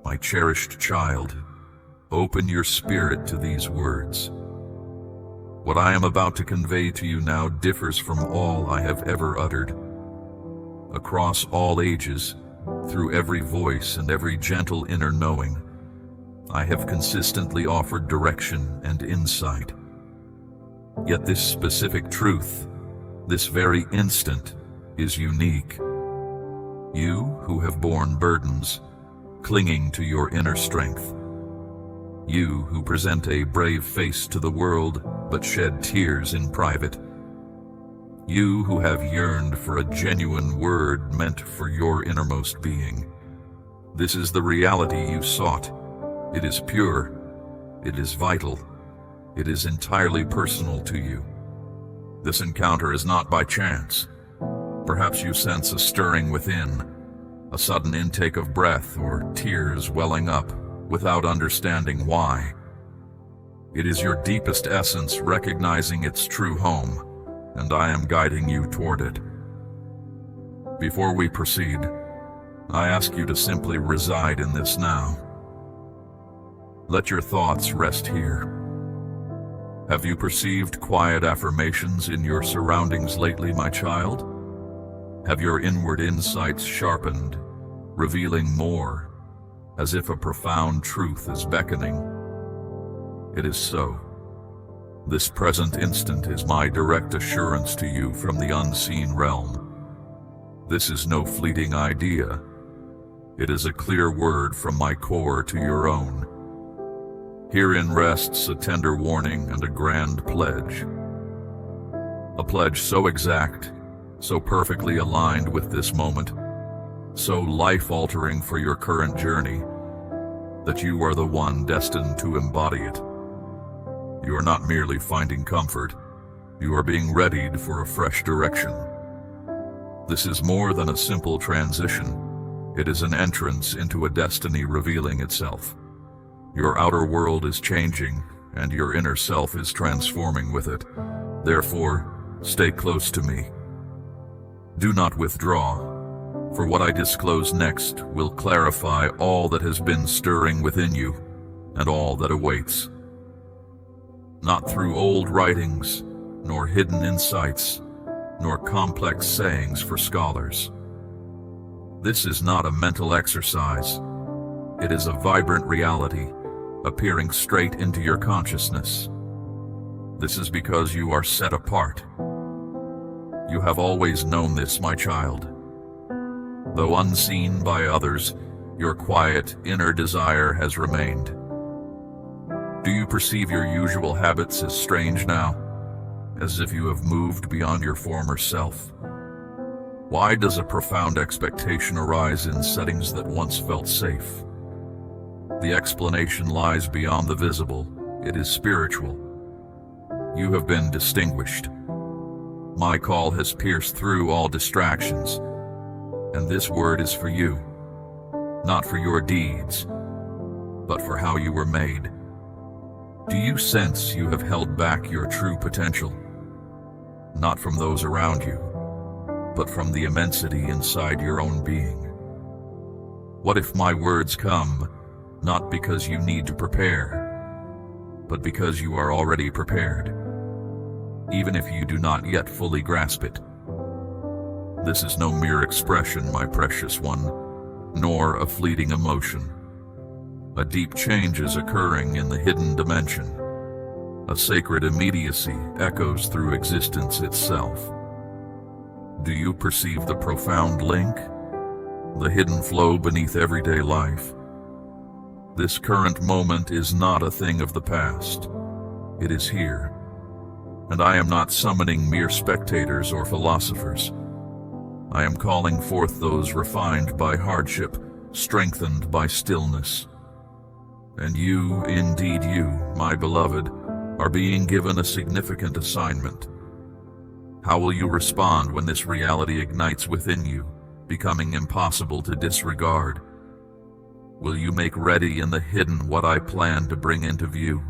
My cherished child, open your spirit to these words. What I am about to convey to you now differs from all I have ever uttered. Across all ages, through every voice and every gentle inner knowing, I have consistently offered direction and insight. Yet this specific truth, this very instant, is unique. You who have borne burdens, clinging to your inner strength. You who present a brave face to the world, but shed tears in private. You who have yearned for a genuine word meant for your innermost being. This is the reality you sought. It is pure. It is vital. It is entirely personal to you. This encounter is not by chance. Perhaps you sense a stirring within, a sudden intake of breath or tears welling up without understanding why. It is your deepest essence recognizing its true home, and I am guiding you toward it. Before we proceed, I ask you to simply reside in this now. Let your thoughts rest here. Have you perceived quiet affirmations in your surroundings lately, my child? Have your inward insights sharpened, revealing more, as if a profound truth is beckoning? It is so. This present instant is my direct assurance to you from the unseen realm. This is no fleeting idea. It is a clear word from my core to your own. Herein rests a tender warning and a grand pledge. A pledge so exact, so perfectly aligned with this moment, so life-altering for your current journey, that you are the one destined to embody it. You are not merely finding comfort, you are being readied for a fresh direction. This is more than a simple transition. It is an entrance into a destiny revealing itself. Your outer world is changing, and your inner self is transforming with it. Therefore, stay close to me. Do not withdraw, for what I disclose next will clarify all that has been stirring within you, and all that awaits. Not through old writings, nor hidden insights, nor complex sayings for scholars. This is not a mental exercise. It is a vibrant reality, appearing straight into your consciousness. This is because you are set apart. You have always known this, my child. Though unseen by others, your quiet inner desire has remained. Do you perceive your usual habits as strange now, as if you have moved beyond your former self? Why does a profound expectation arise in settings that once felt safe? The explanation lies beyond the visible. It is spiritual. You have been distinguished. My call has pierced through all distractions, and this word is for you, not for your deeds, but for how you were made. Do you sense you have held back your true potential? Not from those around you, but from the immensity inside your own being. What if my words come, not because you need to prepare, but because you are already prepared, even if you do not yet fully grasp it? This is no mere expression, my precious one, nor a fleeting emotion. A deep change is occurring in the hidden dimension. A sacred immediacy echoes through existence itself. Do you perceive the profound link, the hidden flow beneath everyday life? This current moment is not a thing of the past. It is here. And I am not summoning mere spectators or philosophers. I am calling forth those refined by hardship, strengthened by stillness. And you, indeed you, my beloved, are being given a significant assignment. How will you respond when this reality ignites within you, becoming impossible to disregard? Will you make ready in the hidden what I plan to bring into view?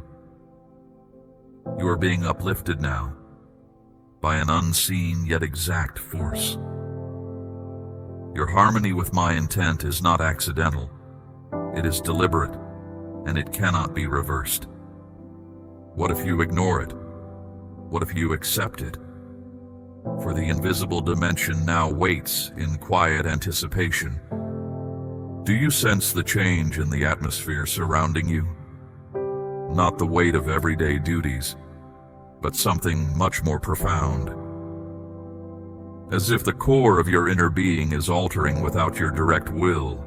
You are being uplifted now by an unseen yet exact force. Your harmony with my intent is not accidental. It is deliberate, and it cannot be reversed. What if you ignore it? What if you accept it? For the invisible dimension now waits in quiet anticipation. Do you sense the change in the atmosphere surrounding you? Not the weight of everyday duties, but something much more profound. As if the core of your inner being is altering without your direct will.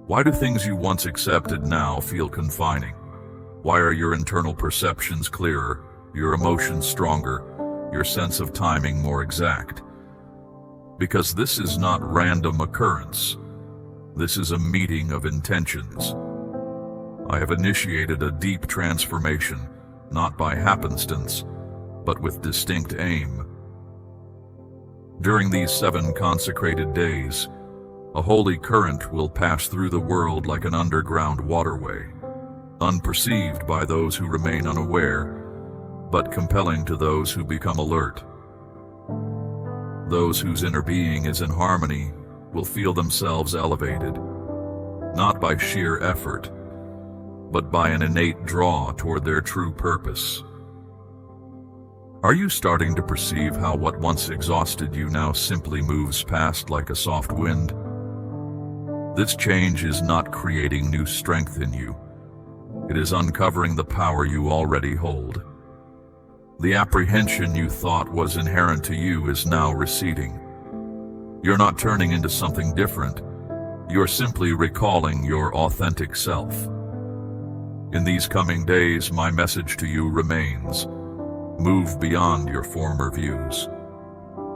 Why do things you once accepted now feel confining? Why are your internal perceptions clearer, your emotions stronger, your sense of timing more exact? Because this is not random occurrence. This is a meeting of intentions. I have initiated a deep transformation, not by happenstance, but with distinct aim. During these 7 consecrated days, a holy current will pass through the world like an underground waterway, unperceived by those who remain unaware, but compelling to those who become alert. Those whose inner being is in harmony will feel themselves elevated, not by sheer effort, but by an innate draw toward their true purpose. Are you starting to perceive how what once exhausted you now simply moves past like a soft wind? This change is not creating new strength in you. It is uncovering the power you already hold. The apprehension you thought was inherent to you is now receding. You're not turning into something different. You're simply recalling your authentic self. In these coming days, my message to you remains: move beyond your former views.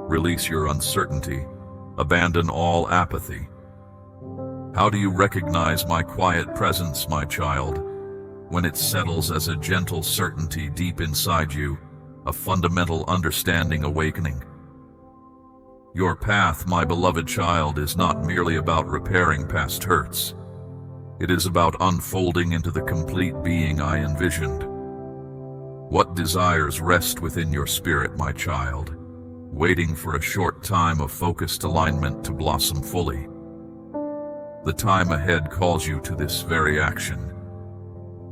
Release your uncertainty. Abandon all apathy. How do you recognize my quiet presence, my child? When it settles as a gentle certainty deep inside you, a fundamental understanding awakening. Your path, my beloved child, is not merely about repairing past hurts. It is about unfolding into the complete being I envisioned. What desires rest within your spirit, my child, waiting for a short time of focused alignment to blossom fully? The time ahead calls you to this very action.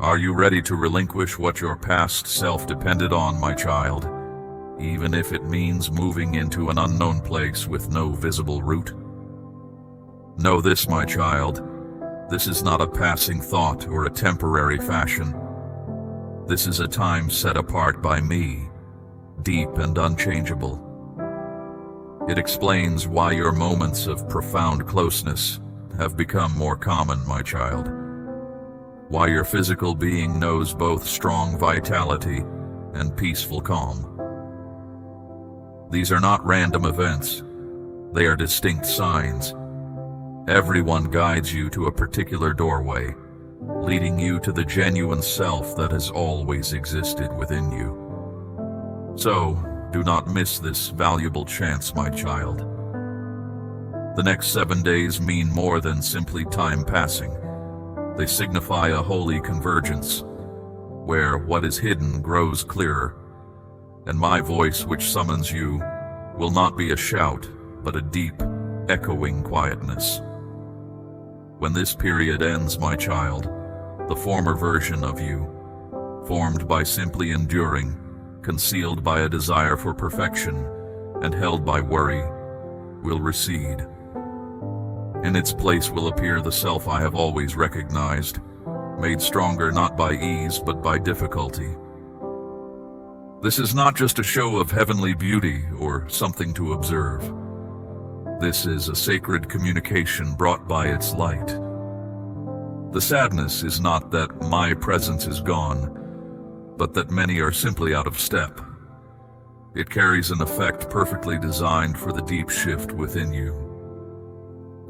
Are you ready to relinquish what your past self depended on, my child, even if it means moving into an unknown place with no visible route? Know this, my child. This is not a passing thought or a temporary fashion. This is a time set apart by me, deep and unchangeable. It explains why your moments of profound closeness have become more common, my child. Why your physical being knows both strong vitality and peaceful calm. These are not random events. They are distinct signs. Everyone guides you to a particular doorway, leading you to the genuine self that has always existed within you. So, do not miss this valuable chance, my child. The next 7 days mean more than simply time passing. They signify a holy convergence, where what is hidden grows clearer, and my voice which summons you will not be a shout, but a deep, echoing quietness. When this period ends, my child, the former version of you, formed by simply enduring, concealed by a desire for perfection, and held by worry, will recede. In its place will appear the self I have always recognized, made stronger not by ease but by difficulty. This is not just a show of heavenly beauty or something to observe. This is a sacred communication brought by its light. The sadness is not that my presence is gone, but that many are simply out of step. It carries an effect perfectly designed for the deep shift within you.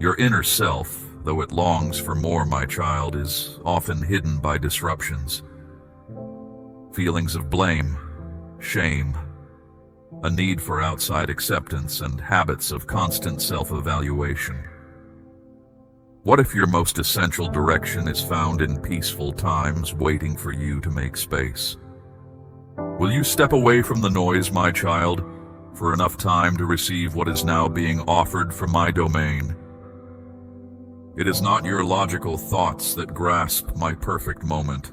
Your inner self, though it longs for more, my child, is often hidden by disruptions. Feelings of blame, shame, a need for outside acceptance, and habits of constant self-evaluation. What if your most essential direction is found in peaceful times waiting for you to make space? Will you step away from the noise, my child, for enough time to receive what is now being offered from my domain? It is not your logical thoughts that grasp my perfect moment,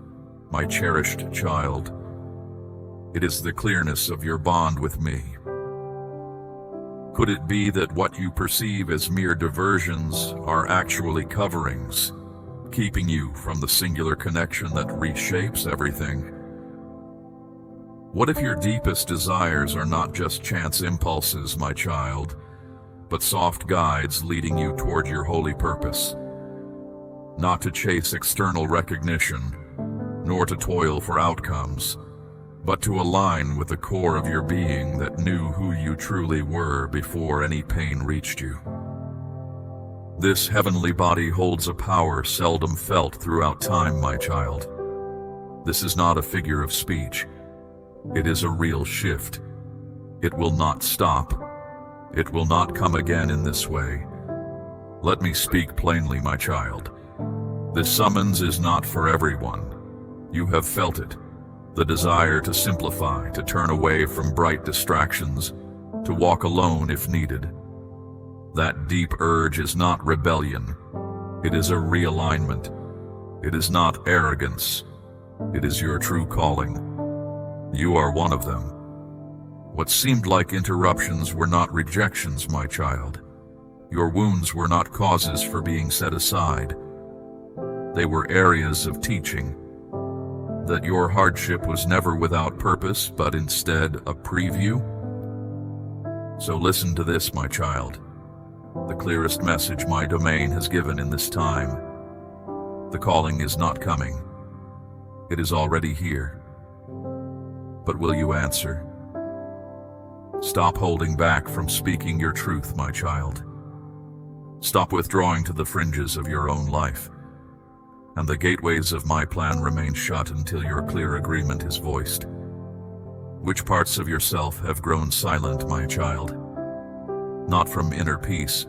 my cherished child. It is the clearness of your bond with me. Could it be that what you perceive as mere diversions are actually coverings, keeping you from the singular connection that reshapes everything? What if your deepest desires are not just chance impulses, my child, but soft guides leading you toward your holy purpose? Not to chase external recognition, nor to toil for outcomes, but to align with the core of your being that knew who you truly were before any pain reached you. This heavenly body holds a power seldom felt throughout time, my child. This is not a figure of speech. It is a real shift. It will not stop. It will not come again in this way. Let me speak plainly, my child. This summons is not for everyone. You have felt it. The desire to simplify, to turn away from bright distractions, to walk alone if needed. That deep urge is not rebellion. It is a realignment. It is not arrogance. It is your true calling. You are one of them. What seemed like interruptions were not rejections, my child. Your wounds were not causes for being set aside. They were areas of teaching. That your hardship was never without purpose, but instead a preview. So listen to this, my child. The clearest message my domain has given in this time. The calling is not coming. It is already here. But will you answer? Stop holding back from speaking your truth, my child. Stop withdrawing to the fringes of your own life. And the gateways of my plan remain shut until your clear agreement is voiced. Which parts of yourself have grown silent, my child? Not from inner peace,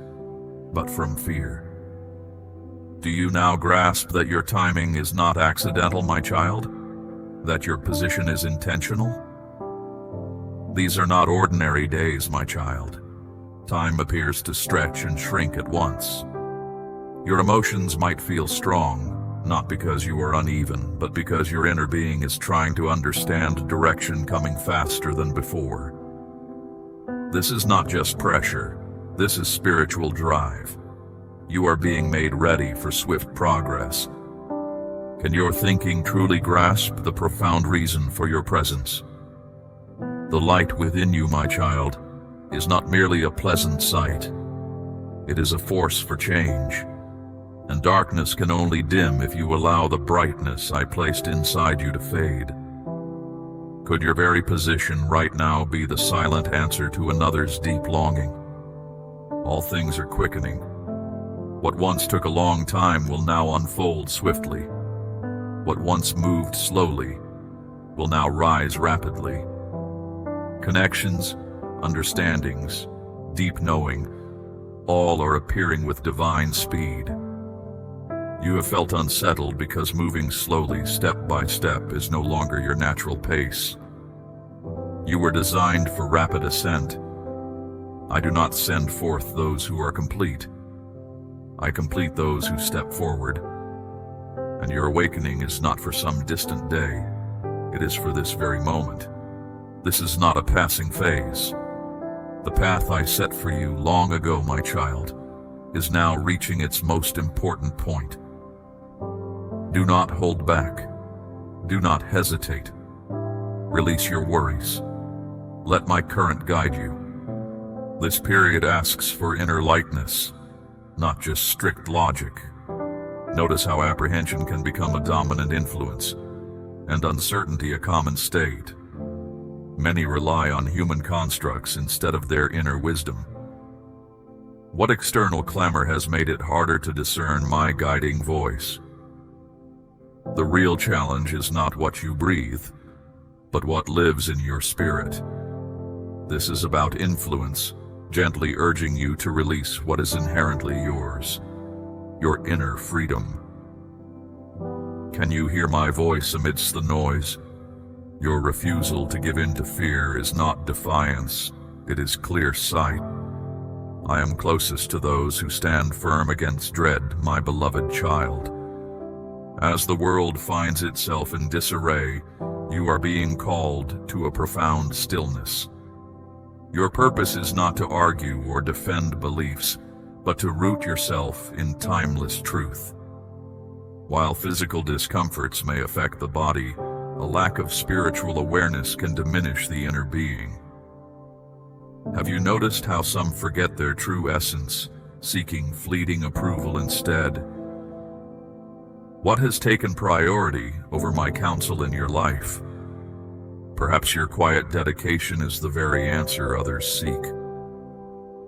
but from fear. Do you now grasp that your timing is not accidental, my child? That your position is intentional? These are not ordinary days, my child. Time appears to stretch and shrink at once. Your emotions might feel strong, not because you are uneven, but because your inner being is trying to understand direction coming faster than before. This is not just pressure. This is spiritual drive. You are being made ready for swift progress. Can your thinking truly grasp the profound reason for your presence? The light within you, my child, is not merely a pleasant sight. It is a force for change. And darkness can only dim if you allow the brightness I placed inside you to fade. Could your very position right now be the silent answer to another's deep longing? All things are quickening. What once took a long time will now unfold swiftly. What once moved slowly will now rise rapidly. Connections, understandings, deep knowing, all are appearing with divine speed. You have felt unsettled because moving slowly, step by step, is no longer your natural pace. You were designed for rapid ascent. I do not send forth those who are complete. I complete those who step forward. And your awakening is not for some distant day. It is for this very moment. This is not a passing phase. The path I set for you long ago, my child, is now reaching its most important point. Do not hold back. Do not hesitate. Release your worries. Let my current guide you. This period asks for inner lightness, not just strict logic. Notice how apprehension can become a dominant influence, and uncertainty a common state. Many rely on human constructs instead of their inner wisdom. What external clamor has made it harder to discern my guiding voice? The real challenge is not what you breathe, but what lives in your spirit. This is about influence, gently urging you to release what is inherently yours, your inner freedom. Can you hear my voice amidst the noise? Your refusal to give in to fear is not defiance, it is clear sight. I am closest to those who stand firm against dread, my beloved child. As the world finds itself in disarray, you are being called to a profound stillness. Your purpose is not to argue or defend beliefs, but to root yourself in timeless truth. While physical discomforts may affect the body, a lack of spiritual awareness can diminish the inner being. Have you noticed how some forget their true essence, seeking fleeting approval instead? What has taken priority over my counsel in your life? Perhaps your quiet dedication is the very answer others seek.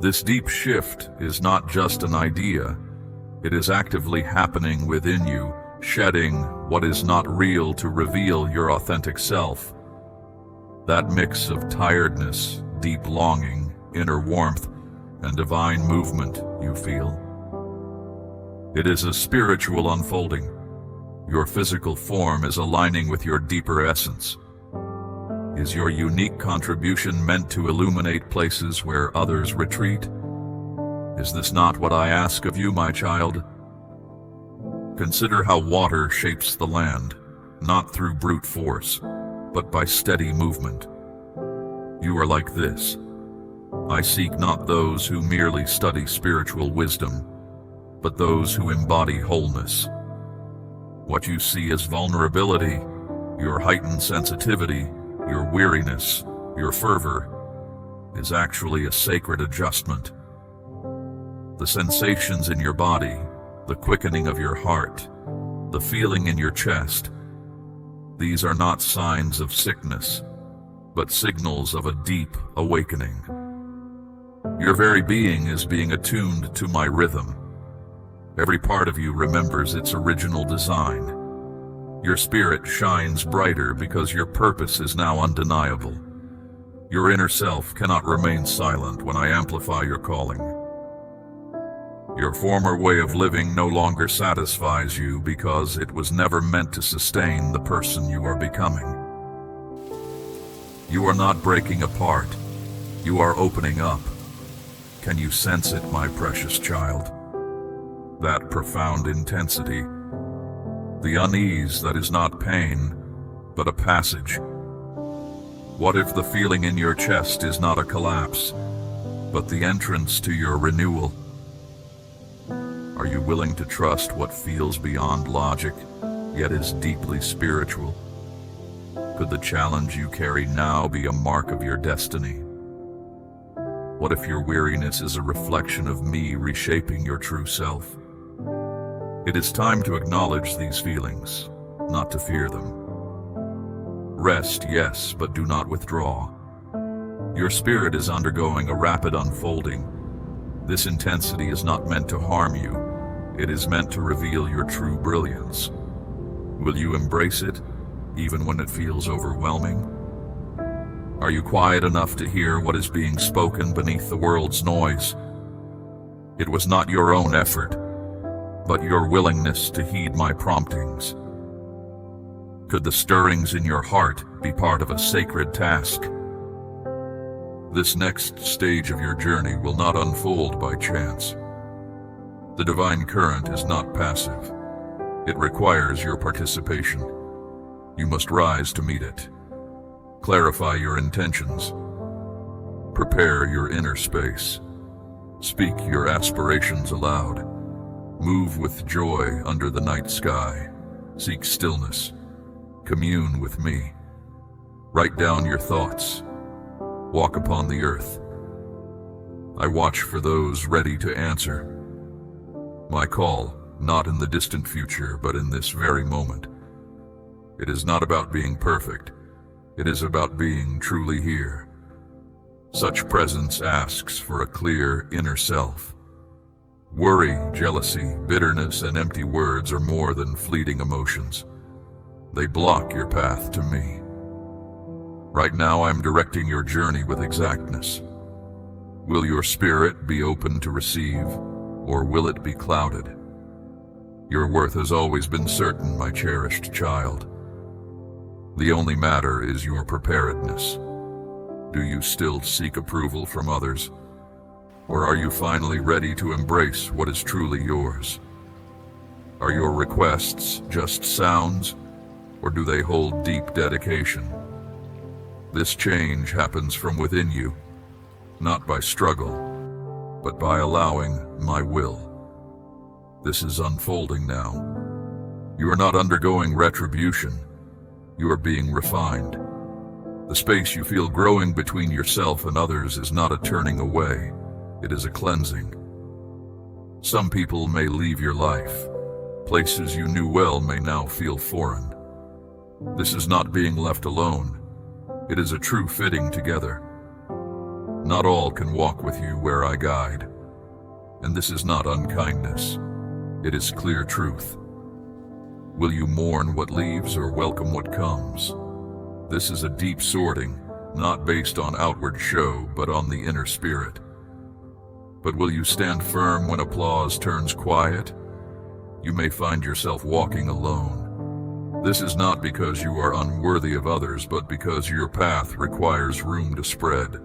This deep shift is not just an idea. It is actively happening within you, shedding what is not real to reveal your authentic self. That mix of tiredness, deep longing, inner warmth, and divine movement you feel. It is a spiritual unfolding. Your physical form is aligning with your deeper essence. Is your unique contribution meant to illuminate places where others retreat? Is this not what I ask of you, my child? Consider how water shapes the land, not through brute force, but by steady movement. You are like this. I seek not those who merely study spiritual wisdom, but those who embody wholeness. What you see as vulnerability, your heightened sensitivity, your weariness, your fervor, is actually a sacred adjustment. The sensations in your body, the quickening of your heart, the feeling in your chest, these are not signs of sickness, but signals of a deep awakening. Your very being is being attuned to my rhythm. Every part of you remembers its original design. Your spirit shines brighter because your purpose is now undeniable. Your inner self cannot remain silent when I amplify your calling. Your former way of living no longer satisfies you because it was never meant to sustain the person you are becoming. You are not breaking apart. You are opening up. Can you sense it, my precious child? That profound intensity, the unease that is not pain, but a passage. What if the feeling in your chest is not a collapse, but the entrance to your renewal? Are you willing to trust what feels beyond logic, yet is deeply spiritual? Could the challenge you carry now be a mark of your destiny? What if your weariness is a reflection of me reshaping your true self? It is time to acknowledge these feelings, not to fear them. Rest, yes, but do not withdraw. Your spirit is undergoing a rapid unfolding. This intensity is not meant to harm you. It is meant to reveal your true brilliance. Will you embrace it, even when it feels overwhelming? Are you quiet enough to hear what is being spoken beneath the world's noise? It was not your own effort, but your willingness to heed my promptings. Could the stirrings in your heart be part of a sacred task? This next stage of your journey will not unfold by chance. The divine current is not passive. It requires your participation. You must rise to meet it. Clarify your intentions. Prepare your inner space. Speak your aspirations aloud. Move with joy under the night sky. Seek stillness. Commune with me. Write down your thoughts. Walk upon the earth. I watch for those ready to answer. My call, not in the distant future, but in this very moment. It is not about being perfect. It is about being truly here. Such presence asks for a clear inner self. Worry, jealousy, bitterness, and empty words are more than fleeting emotions. They block your path to me. Right now I am directing your journey with exactness. Will your spirit be open to receive, or will it be clouded? Your worth has always been certain, my cherished child. The only matter is your preparedness. Do you still seek approval from others? Or are you finally ready to embrace what is truly yours? Are your requests just sounds, or do they hold deep dedication? This change happens from within you, not by struggle, but by allowing my will. This is unfolding now. You are not undergoing retribution. You are being refined. The space you feel growing between yourself and others is not a turning away. It is a cleansing. Some people may leave your life. Places you knew well may now feel foreign. This is not being left alone. It is a true fitting together. Not all can walk with you where I guide. And this is not unkindness. It is clear truth. Will you mourn what leaves or welcome what comes? This is a deep sorting, not based on outward show, but on the inner spirit. But will you stand firm when applause turns quiet? You may find yourself walking alone. This is not because you are unworthy of others, but because your path requires room to spread.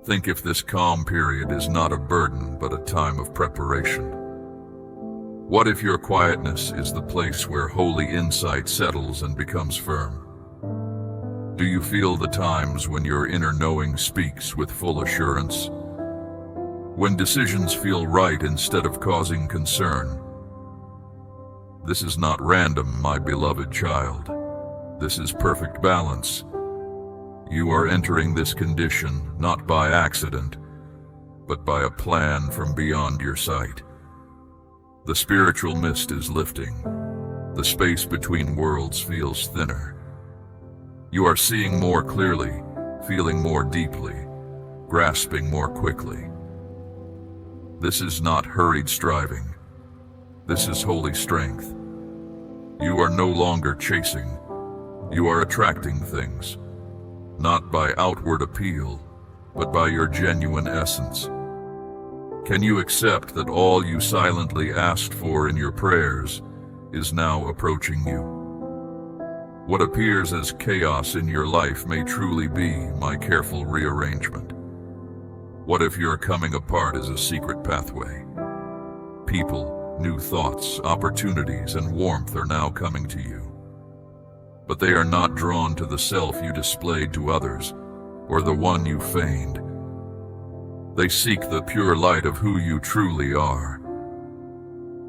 Think if this calm period is not a burden, but a time of preparation. What if your quietness is the place where holy insight settles and becomes firm? Do you feel the times when your inner knowing speaks with full assurance? When decisions feel right instead of causing concern? This is not random, my beloved child. This is perfect balance. You are entering this condition not by accident, but by a plan from beyond your sight. The spiritual mist is lifting. The space between worlds feels thinner. You are seeing more clearly, feeling more deeply, grasping more quickly. This is not hurried striving. This is holy strength. You are no longer chasing. You are attracting things, not by outward appeal, but by your genuine essence. Can you accept that all you silently asked for in your prayers is now approaching you? What appears as chaos in your life may truly be my careful rearrangement. What if your coming apart is a secret pathway? People, new thoughts, opportunities, and warmth are now coming to you. But they are not drawn to the self you displayed to others, or the one you feigned. They seek the pure light of who you truly are.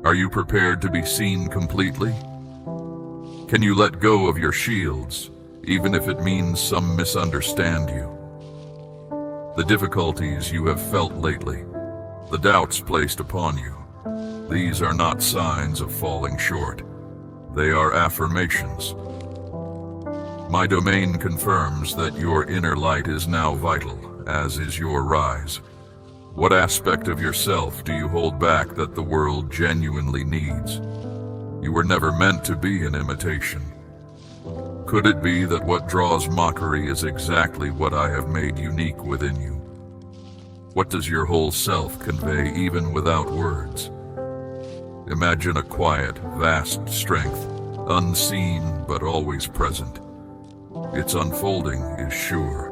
Are you prepared to be seen completely? Can you let go of your shields, even if it means some misunderstand you? The difficulties you have felt lately, the doubts placed upon you, these are not signs of falling short. They are affirmations. My domain confirms that your inner light is now vital, as is your rise. What aspect of yourself do you hold back that the world genuinely needs? You were never meant to be an imitation. Could it be that what draws mockery is exactly what I have made unique within you? What does your whole self convey even without words? Imagine a quiet, vast strength, unseen but always present. Its unfolding is sure.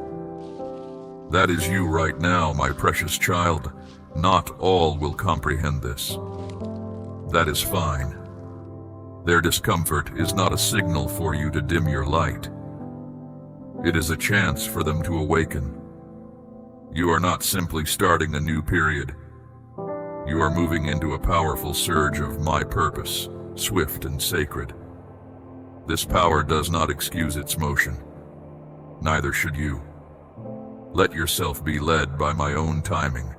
That is you right now, my precious child. Not all will comprehend this. That is fine. Their discomfort is not a signal for you to dim your light. It is a chance for them to awaken. You are not simply starting a new period. You are moving into a powerful surge of my purpose, swift and sacred. This power does not excuse its motion. Neither should you. Let yourself be led by my own timing.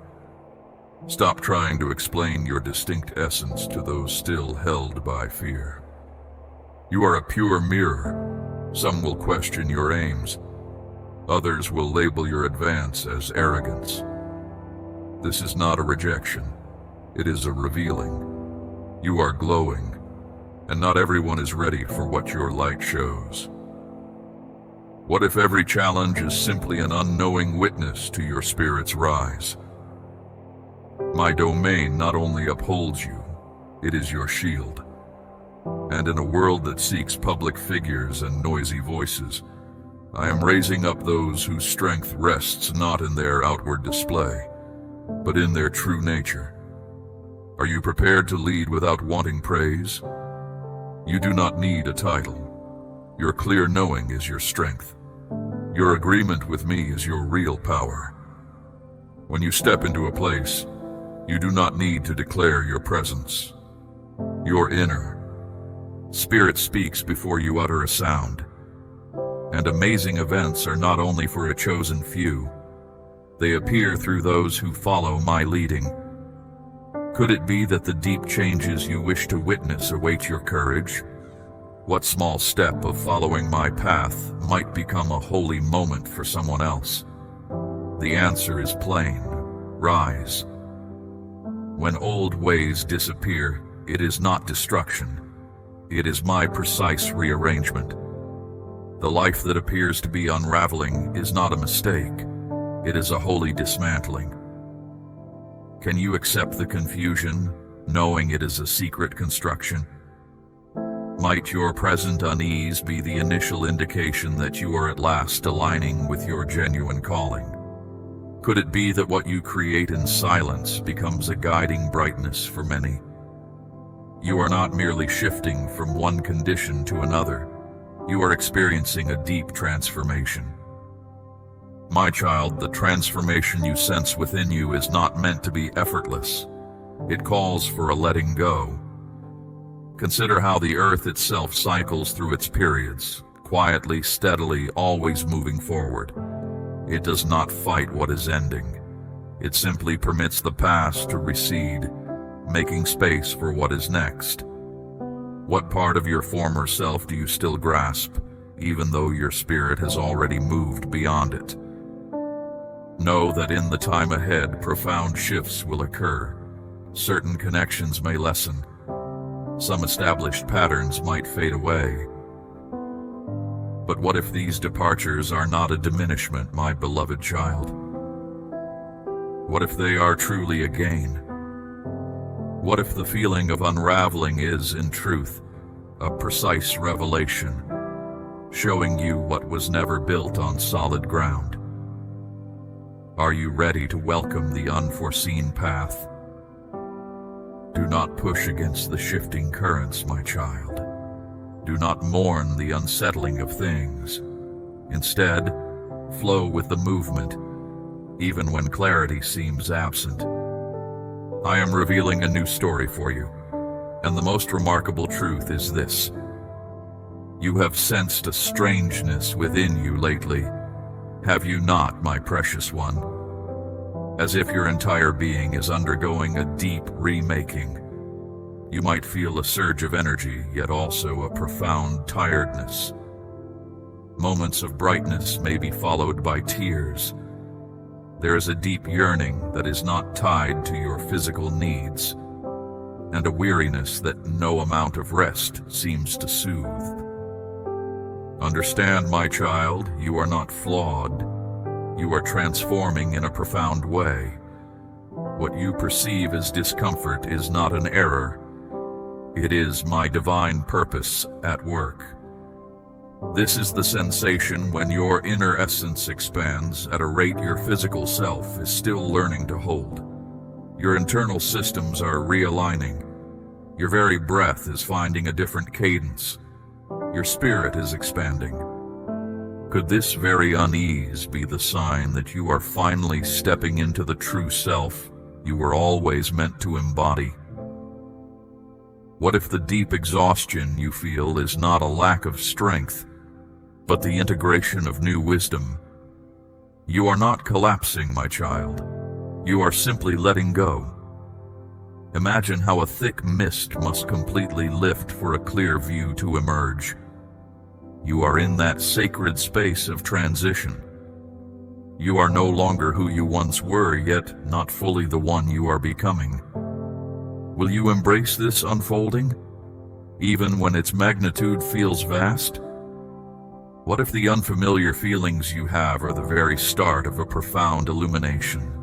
Stop trying to explain your distinct essence to those still held by fear. You are a pure mirror. Some will question your aims. Others will label your advance as arrogance. This is not a rejection. It is a revealing. You are glowing, and not everyone is ready for what your light shows. What if every challenge is simply an unknowing witness to your spirit's rise? My domain not only upholds you, it is your shield. And in a world that seeks public figures and noisy voices, I am raising up those whose strength rests not in their outward display, but in their true nature. Are you prepared to lead without wanting praise? You do not need a title. Your clear knowing is your strength. Your agreement with me is your real power. When you step into a place, you do not need to declare your presence. Your inner spirit speaks before you utter a sound. And amazing events are not only for a chosen few. They appear through those who follow my leading. Could it be that the deep changes you wish to witness await your courage? What small step of following my path might become a holy moment for someone else? The answer is plain. Rise. When old ways disappear, it is not destruction. It is my precise rearrangement. The life that appears to be unraveling is not a mistake. It is a holy dismantling. Can you accept the confusion, knowing it is a secret construction? Might your present unease be the initial indication that you are at last aligning with your genuine calling? Could it be that what you create in silence becomes a guiding brightness for many? You are not merely shifting from one condition to another. You are experiencing a deep transformation. My child, the transformation you sense within you is not meant to be effortless. It calls for a letting go. Consider how the earth itself cycles through its periods, quietly, steadily, always moving forward. It does not fight what is ending. It simply permits the past to recede, making space for what is next. What part of your former self do you still grasp, even though your spirit has already moved beyond it? Know that in the time ahead, profound shifts will occur. Certain connections may lessen. Some established patterns might fade away. But what if these departures are not a diminishment, my beloved child? What if they are truly a gain? What if the feeling of unraveling is, in truth, a precise revelation, showing you what was never built on solid ground? Are you ready to welcome the unforeseen path? Do not push against the shifting currents, my child. Do not mourn the unsettling of things. Instead, flow with the movement, even when clarity seems absent. I am revealing a new story for you, and the most remarkable truth is this. You have sensed a strangeness within you lately, have you not, my precious one? As if your entire being is undergoing a deep remaking. You might feel a surge of energy, yet also a profound tiredness. Moments of brightness may be followed by tears. There is a deep yearning that is not tied to your physical needs, and a weariness that no amount of rest seems to soothe. Understand, my child, you are not flawed. You are transforming in a profound way. What you perceive as discomfort is not an error. It is my divine purpose at work. This is the sensation when your inner essence expands at a rate your physical self is still learning to hold. Your internal systems are realigning. Your very breath is finding a different cadence. Your spirit is expanding. Could this very unease be the sign that you are finally stepping into the true self you were always meant to embody? What if the deep exhaustion you feel is not a lack of strength, but the integration of new wisdom? You are not collapsing, my child. You are simply letting go. Imagine how a thick mist must completely lift for a clear view to emerge. You are in that sacred space of transition. You are no longer who you once were, yet not fully the one you are becoming. Will you embrace this unfolding, even when its magnitude feels vast? What if the unfamiliar feelings you have are the very start of a profound illumination?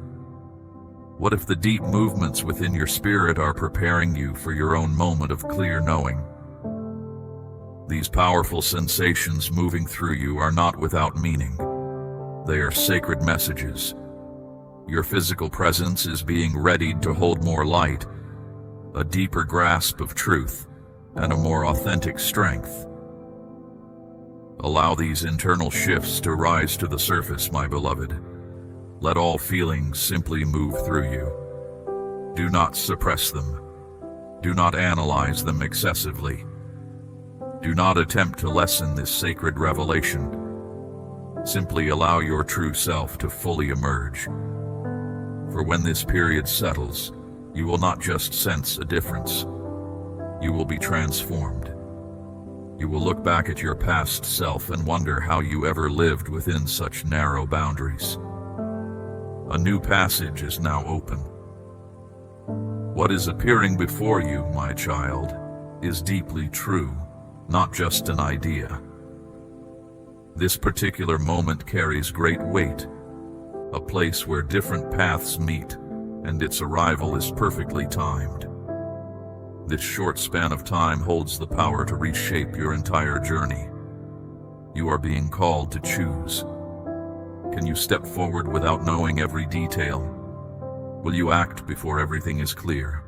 What if the deep movements within your spirit are preparing you for your own moment of clear knowing? These powerful sensations moving through you are not without meaning. They are sacred messages. Your physical presence is being readied to hold more light, a deeper grasp of truth, and a more authentic strength. Allow these internal shifts to rise to the surface, my beloved. Let all feelings simply move through you. Do not suppress them. Do not analyze them excessively. Do not attempt to lessen this sacred revelation. Simply allow your true self to fully emerge. For when this period settles, you will not just sense a difference. You will be transformed. You will look back at your past self and wonder how you ever lived within such narrow boundaries. A new passage is now open. What is appearing before you, my child, is deeply true, not just an idea. This particular moment carries great weight, a place where different paths meet, and its arrival is perfectly timed. This short span of time holds the power to reshape your entire journey. You are being called to choose. Can you step forward without knowing every detail? Will you act before everything is clear?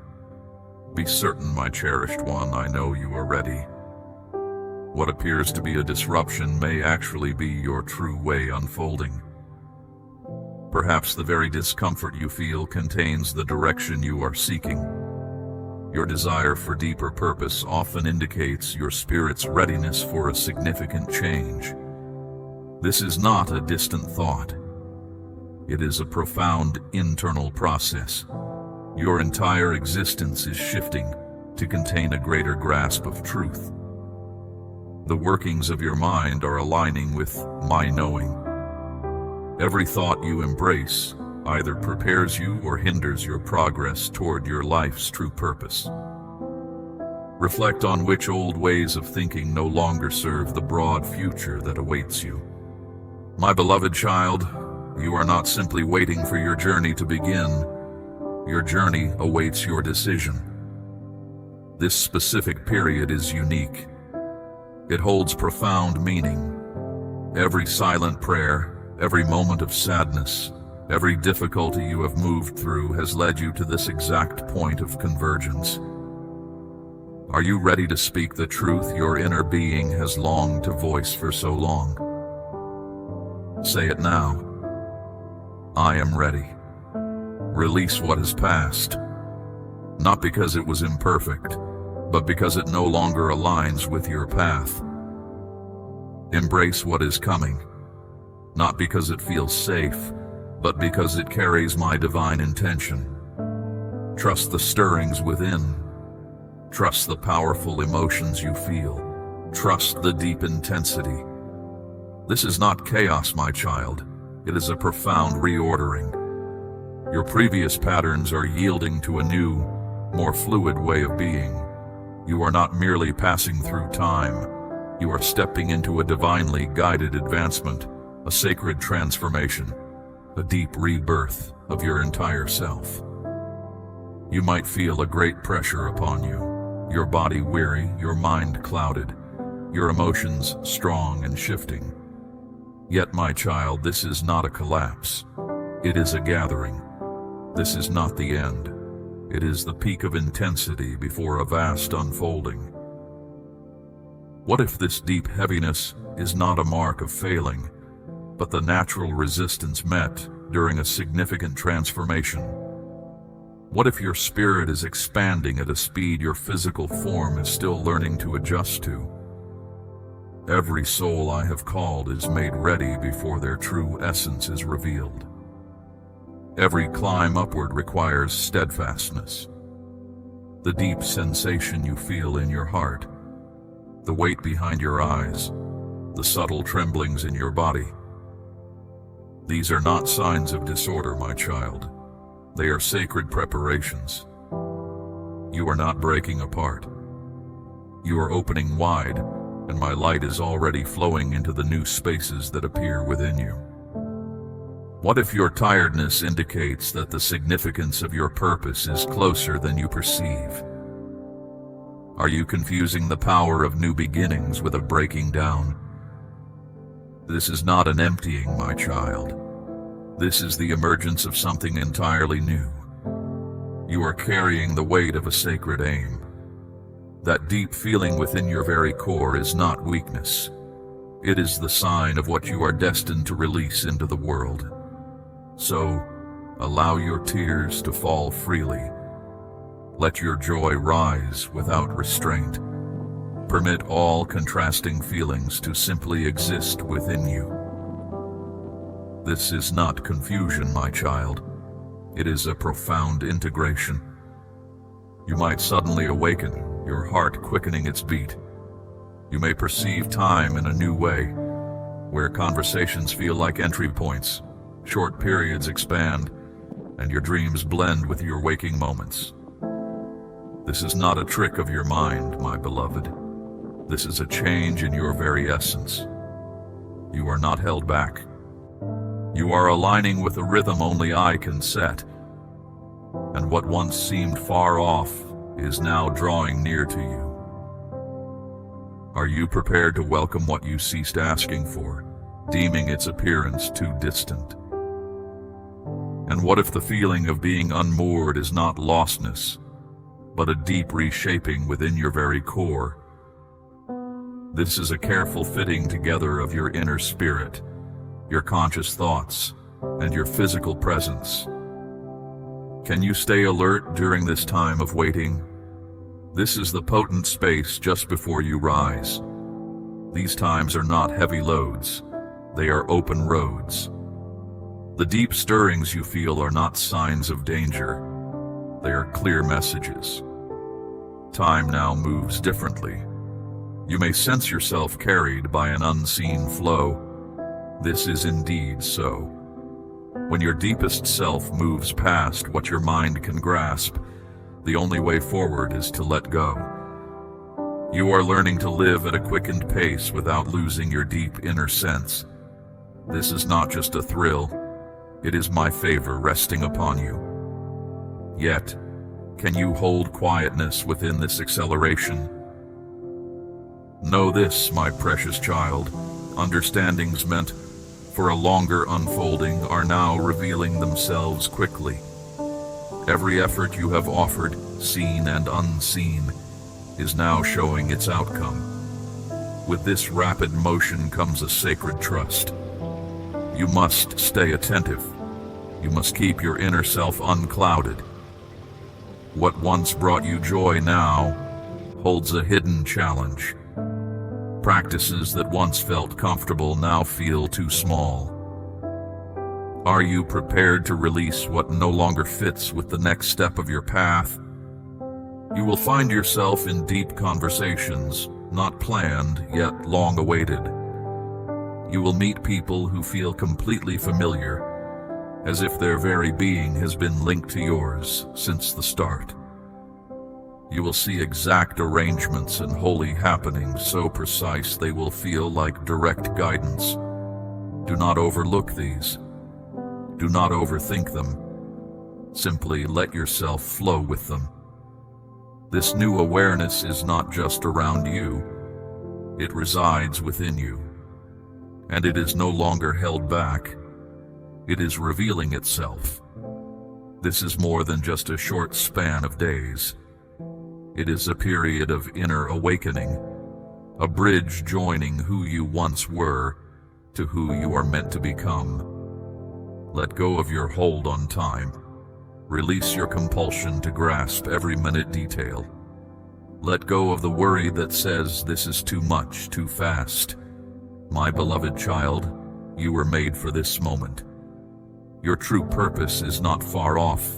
Be certain, my cherished one, I know you are ready. What appears to be a disruption may actually be your true way unfolding. Perhaps the very discomfort you feel contains the direction you are seeking. Your desire for deeper purpose often indicates your spirit's readiness for a significant change. This is not a distant thought. It is a profound internal process. Your entire existence is shifting to contain a greater grasp of truth. The workings of your mind are aligning with my knowing. Every thought you embrace either prepares you or hinders your progress toward your life's true purpose. Reflect on which old ways of thinking no longer serve the broad future that awaits you. My beloved child, you are not simply waiting for your journey to begin. Your journey awaits your decision. This specific period is unique. It holds profound meaning. Every silent prayer, every moment of sadness, every difficulty you have moved through has led you to this exact point of convergence. Are you ready to speak the truth your inner being has longed to voice for so long? Say it now. I am ready. Release what is past, not because it was imperfect, but because it no longer aligns with your path. Embrace what is coming, not because it feels safe, but because it carries my divine intention. Trust the stirrings within. Trust the powerful emotions you feel. Trust the deep intensity. This is not chaos, my child. It is a profound reordering. Your previous patterns are yielding to a new, more fluid way of being. You are not merely passing through time. You are stepping into a divinely guided advancement, a sacred transformation, a deep rebirth of your entire self. You might feel a great pressure upon you, your body weary, your mind clouded, your emotions strong and shifting. Yet, my child, this is not a collapse. It is a gathering. This is not the end. It is the peak of intensity before a vast unfolding. What if this deep heaviness is not a mark of failing, but the natural resistance met during a significant transformation? What if your spirit is expanding at a speed your physical form is still learning to adjust to? Every soul I have called is made ready before their true essence is revealed. Every climb upward requires steadfastness. The deep sensation you feel in your heart, the weight behind your eyes, the subtle tremblings in your body. These are not signs of disorder, my child. They are sacred preparations. You are not breaking apart. You are opening wide, and my light is already flowing into the new spaces that appear within you. What if your tiredness indicates that the significance of your purpose is closer than you perceive? Are you confusing the power of new beginnings with a breaking down? This is not an emptying, my child. This is the emergence of something entirely new. You are carrying the weight of a sacred aim. That deep feeling within your very core is not weakness. It is the sign of what you are destined to release into the world. So, allow your tears to fall freely. Let your joy rise without restraint. Permit all contrasting feelings to simply exist within you. This is not confusion, my child. It is a profound integration. You might suddenly awaken, your heart quickening its beat. You may perceive time in a new way, where conversations feel like entry points, short periods expand, and your dreams blend with your waking moments. This is not a trick of your mind, my beloved. This is a change in your very essence. You are not held back. You are aligning with a rhythm only I can set, and what once seemed far off is now drawing near to you. Are you prepared to welcome what you ceased asking for, deeming its appearance too distant? And what if the feeling of being unmoored is not lostness, but a deep reshaping within your very core? This is a careful fitting together of your inner spirit, your conscious thoughts, and your physical presence. Can you stay alert during this time of waiting? This is the potent space just before you rise. These times are not heavy loads, they are open roads. The deep stirrings you feel are not signs of danger, they are clear messages. Time now moves differently. You may sense yourself carried by an unseen flow. This is indeed so. When your deepest self moves past what your mind can grasp, the only way forward is to let go. You are learning to live at a quickened pace without losing your deep inner sense. This is not just a thrill, it is my favor resting upon you. Yet, can you hold quietness within this acceleration? Know this, my precious child, understandings meant for a longer unfolding are now revealing themselves quickly. Every effort you have offered, seen and unseen, is now showing its outcome. With this rapid motion comes a sacred trust. You must stay attentive. You must keep your inner self unclouded. What once brought you joy now holds a hidden challenge. Practices that once felt comfortable now feel too small. Are you prepared to release what no longer fits with the next step of your path? You will find yourself in deep conversations, not planned, yet long awaited. You will meet people who feel completely familiar, as if their very being has been linked to yours since the start. You will see exact arrangements and holy happenings so precise they will feel like direct guidance. Do not overlook these. Do not overthink them. Simply let yourself flow with them. This new awareness is not just around you. It resides within you. And it is no longer held back. It is revealing itself. This is more than just a short span of days. It is a period of inner awakening, a bridge joining who you once were to who you are meant to become. Let go of your hold on time. Release your compulsion to grasp every minute detail. Let go of the worry that says this is too much, too fast. My beloved child, you were made for this moment. Your true purpose is not far off.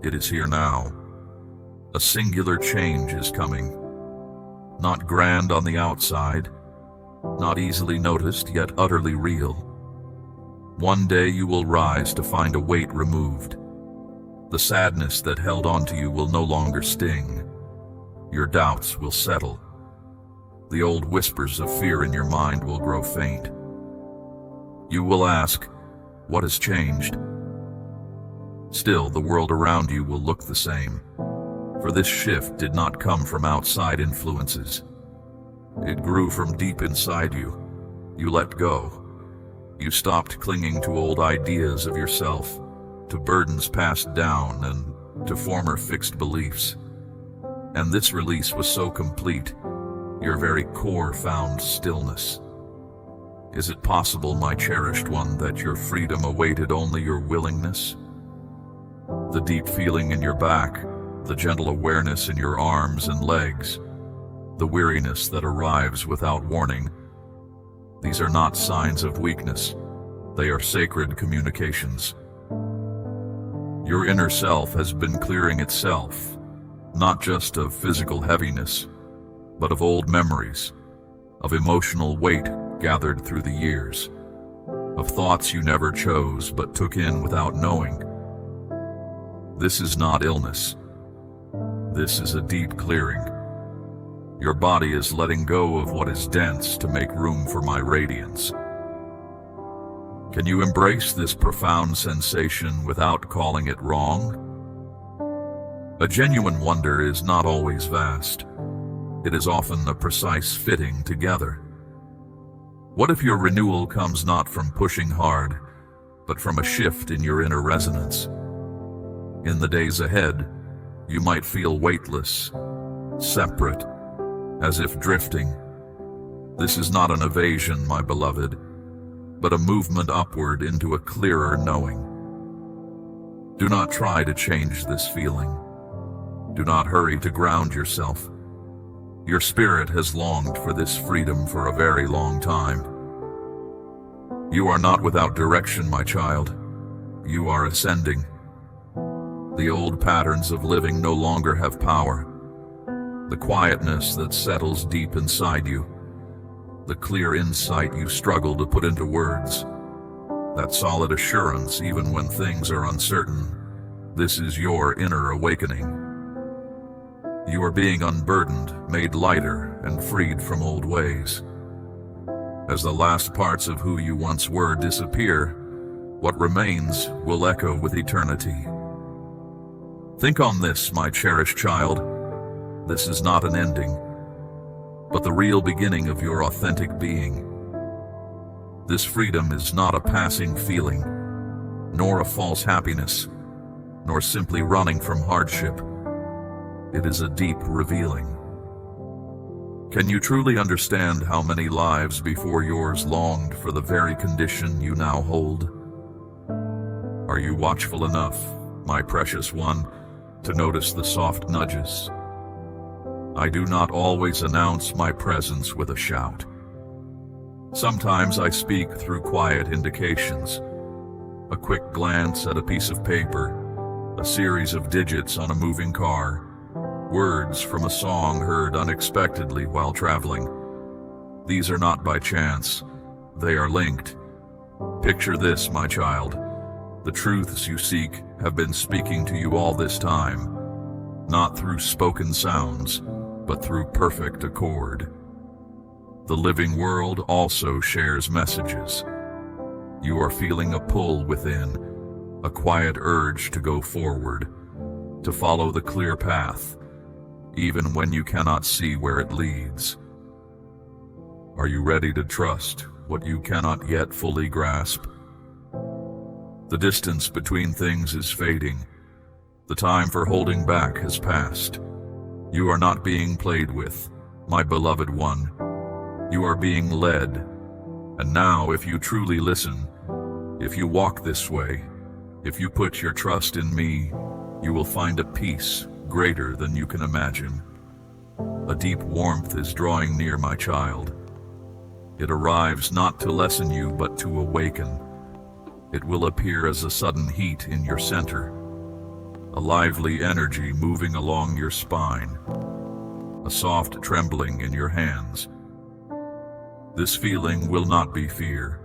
It is here now. A singular change is coming. Not grand on the outside, not easily noticed, yet utterly real. One day you will rise to find a weight removed. The sadness that held onto you will no longer sting. Your doubts will settle. The old whispers of fear in your mind will grow faint. You will ask, what has changed? Still, the world around you will look the same. For this shift did not come from outside influences. It grew from deep inside you. You let go. You stopped clinging to old ideas of yourself, to burdens passed down, and to former fixed beliefs. And this release was so complete, your very core found stillness. Is it possible, my cherished one, that your freedom awaited only your willingness? The deep feeling in your back, the gentle awareness in your arms and legs, the weariness that arrives without warning, these are not signs of weakness. They are sacred communications. Your inner self has been clearing itself, not just of physical heaviness, but of old memories, of emotional weight gathered through the years, of thoughts you never chose but took in without knowing. This is not illness. This is a deep clearing. Your body is letting go of what is dense to make room for my radiance. Can you embrace this profound sensation without calling it wrong? A genuine wonder is not always vast. It is often a precise fitting together. What if your renewal comes not from pushing hard, but from a shift in your inner resonance? In the days ahead, you might feel weightless, separate, as if drifting. This is not an evasion, my beloved, but a movement upward into a clearer knowing. Do not try to change this feeling. Do not hurry to ground yourself. Your spirit has longed for this freedom for a very long time. You are not without direction, my child. You are ascending. The old patterns of living no longer have power. The quietness that settles deep inside you, the clear insight you struggle to put into words, that solid assurance even when things are uncertain, this is your inner awakening. You are being unburdened, made lighter, and freed from old ways. As the last parts of who you once were disappear, what remains will echo with eternity. Think on this, my cherished child. This is not an ending, but the real beginning of your authentic being. This freedom is not a passing feeling, nor a false happiness, nor simply running from hardship. It is a deep revealing. Can you truly understand how many lives before yours longed for the very condition you now hold? Are you watchful enough, my precious one, to notice the soft nudges? I do not always announce my presence with a shout. Sometimes I speak through quiet indications. A quick glance at a piece of paper, a series of digits on a moving car, words from a song heard unexpectedly while traveling. These are not by chance. They are linked. Picture this, my child. The truths you seek have been speaking to you all this time, not through spoken sounds, but through perfect accord. The living world also shares messages. You are feeling a pull within, a quiet urge to go forward, to follow the clear path, even when you cannot see where it leads. Are you ready to trust what you cannot yet fully grasp? The distance between things is fading. The time for holding back has passed. You are not being played with, my beloved one. You are being led. And now, if you truly listen, if you walk this way, if you put your trust in me, you will find a peace greater than you can imagine. A deep warmth is drawing near, my child. It arrives not to lessen you, but to awaken. It will appear as a sudden heat in your center, a lively energy moving along your spine, a soft trembling in your hands. This feeling will not be fear.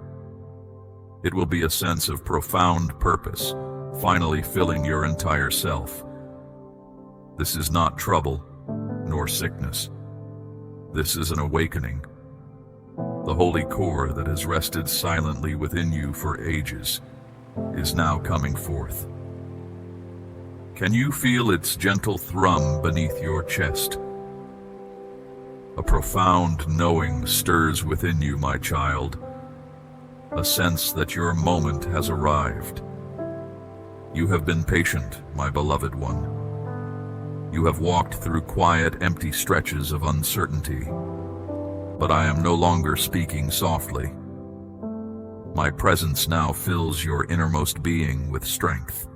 It will be a sense of profound purpose, finally filling your entire self. This is not trouble, nor sickness. This is an awakening. The holy core that has rested silently within you for ages is now coming forth. Can you feel its gentle thrum beneath your chest? A profound knowing stirs within you, my child. a sense that your moment has arrived. You have been patient, my beloved one. You have walked through quiet, empty stretches of uncertainty. But I am no longer speaking softly. My presence now fills your innermost being with strength.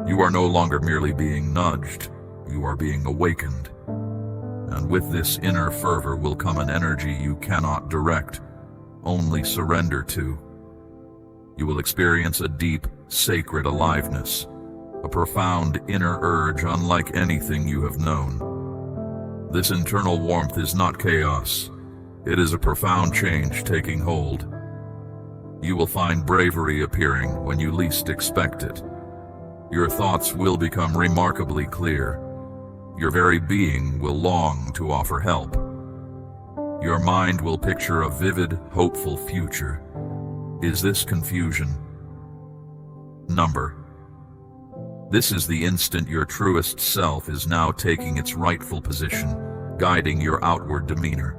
You are no longer merely being nudged, you are being awakened. And with this inner fervor will come an energy you cannot direct, only surrender to. You will experience a deep, sacred aliveness, a profound inner urge unlike anything you have known. This internal warmth is not chaos. It is a profound change taking hold. You will find bravery appearing when you least expect it. Your thoughts will become remarkably clear. Your very being will long to offer help. Your mind will picture a vivid, hopeful future. Is this confusion? Number. This is the instant your truest self is now taking its rightful position, guiding your outward demeanor.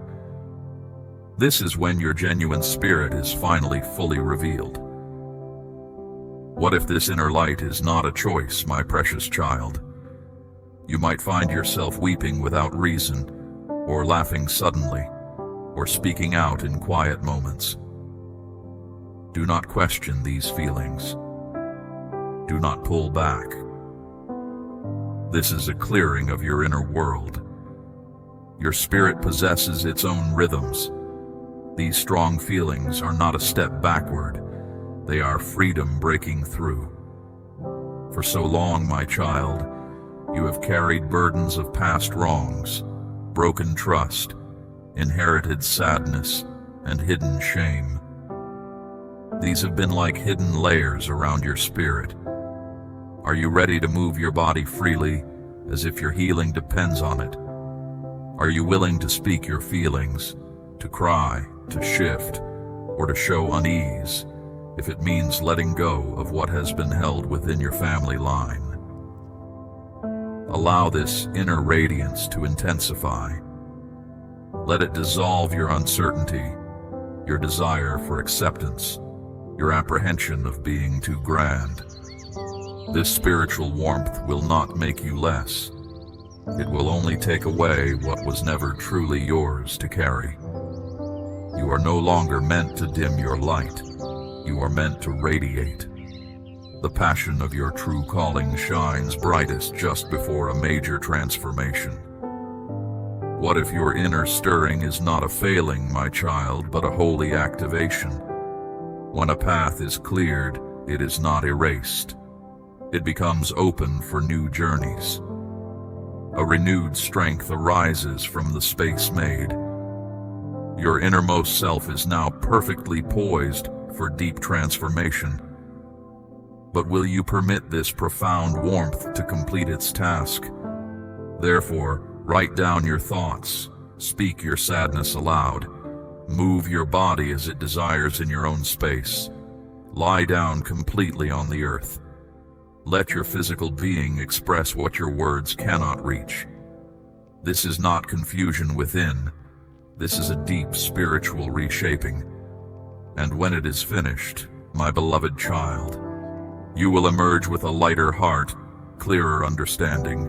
This is when your genuine spirit is finally fully revealed. What if this inner light is not a choice, my precious child? You might find yourself weeping without reason, or laughing suddenly, or speaking out in quiet moments. Do not question these feelings. Do not pull back. This is a clearing of your inner world. Your spirit possesses its own rhythms. These strong feelings are not a step backward. They are freedom breaking through. For so long, my child, you have carried burdens of past wrongs, broken trust, inherited sadness, and hidden shame. These have been like hidden layers around your spirit. Are you ready to move your body freely, as if your healing depends on it? Are you willing to speak your feelings, to cry, to shift, or to show unease, if it means letting go of what has been held within your family line? Allow this inner radiance to intensify. Let it dissolve your uncertainty, your desire for acceptance, your apprehension of being too grand. This spiritual warmth will not make you less. It will only take away what was never truly yours to carry. You are no longer meant to dim your light. You are meant to radiate. The passion of your true calling shines brightest just before a major transformation. What if your inner stirring is not a failing, my child, but a holy activation? When a path is cleared, it is not erased. It becomes open for new journeys. A renewed strength arises from the space made. Your innermost self is now perfectly poised for deep transformation. But will you permit this profound warmth to complete its task? Therefore, write down your thoughts, speak your sadness aloud, move your body as it desires in your own space. Lie down completely on the earth. Let your physical being express what your words cannot reach. This is not confusion within. This is a deep spiritual reshaping. And when it is finished, my beloved child, you will emerge with a lighter heart, clearer understanding,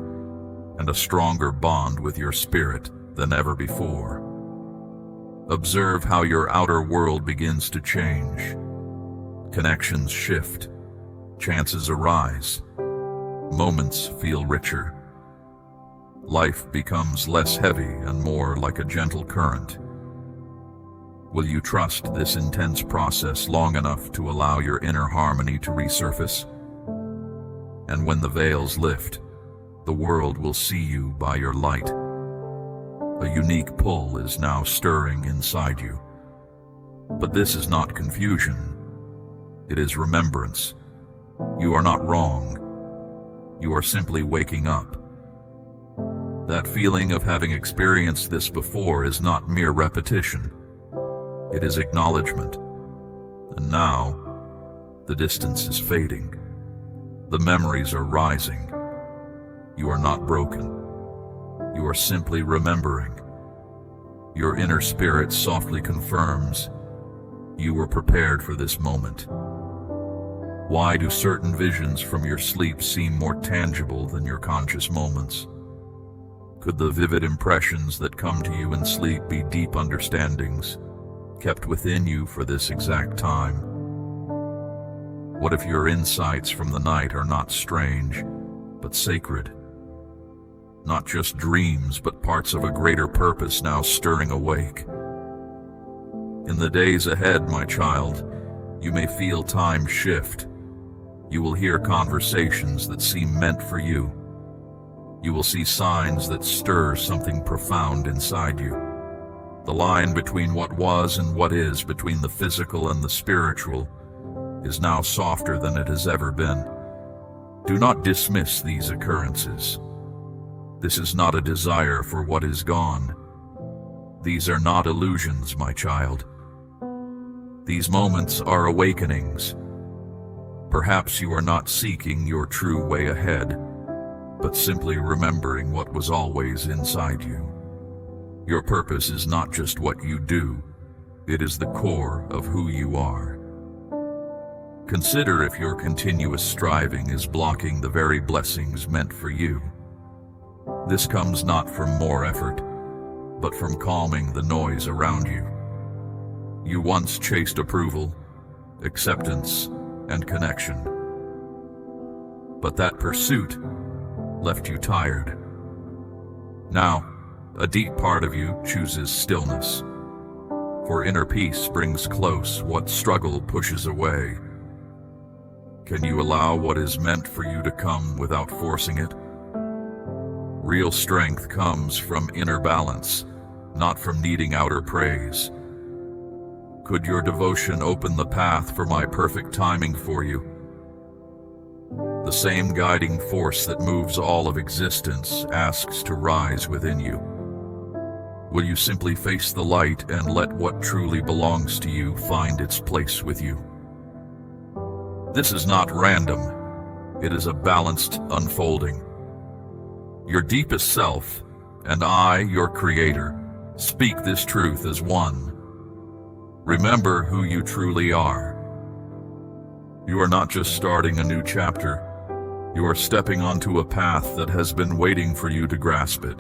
and a stronger bond with your spirit than ever before. Observe how your outer world begins to change. Connections shift. Chances arise. Moments feel richer. Life becomes less heavy and more like a gentle current. Will you trust this intense process long enough to allow your inner harmony to resurface? And when the veils lift, the world will see you by your light. A unique pull is now stirring inside you. But this is not confusion. It is remembrance. You are not wrong. You are simply waking up. That feeling of having experienced this before is not mere repetition. It is acknowledgement. And now, the distance is fading. The memories are rising. You are not broken. You are simply remembering. Your inner spirit softly confirms, You were prepared for this moment. Why do certain visions from your sleep seem more tangible than your conscious moments? Could the vivid impressions that come to you in sleep be deep understandings, kept within you for this exact time? What if your insights from the night are not strange, but sacred? Not just dreams, but parts of a greater purpose now stirring awake. In the days ahead, my child, you may feel time shift. You will hear conversations that seem meant for you. You will see signs that stir something profound inside you. The line between what was and what is, between the physical and the spiritual, is now softer than it has ever been. Do not dismiss these occurrences. This is not a desire for what is gone. These are not illusions, my child. These moments are awakenings. Perhaps you are not seeking your true way ahead, but simply remembering what was always inside you. Your purpose is not just what you do, it is the core of who you are. Consider if your continuous striving is blocking the very blessings meant for you. This comes not from more effort, but from calming the noise around you. You once chased approval, acceptance, and connection. But that pursuit left you tired. Now, a deep part of you chooses stillness. For inner peace brings close what struggle pushes away. Can you allow what is meant for you to come without forcing it? Real strength comes from inner balance, not from needing outer praise. Could your devotion open the path for my perfect timing for you? The same guiding force that moves all of existence asks to rise within you. Will you simply face the light and let what truly belongs to you find its place with you? This is not random. It is a balanced unfolding. Your deepest self, and I, your creator, speak this truth as one. Remember who you truly are. You are not just starting a new chapter. You are stepping onto a path that has been waiting for you to grasp it.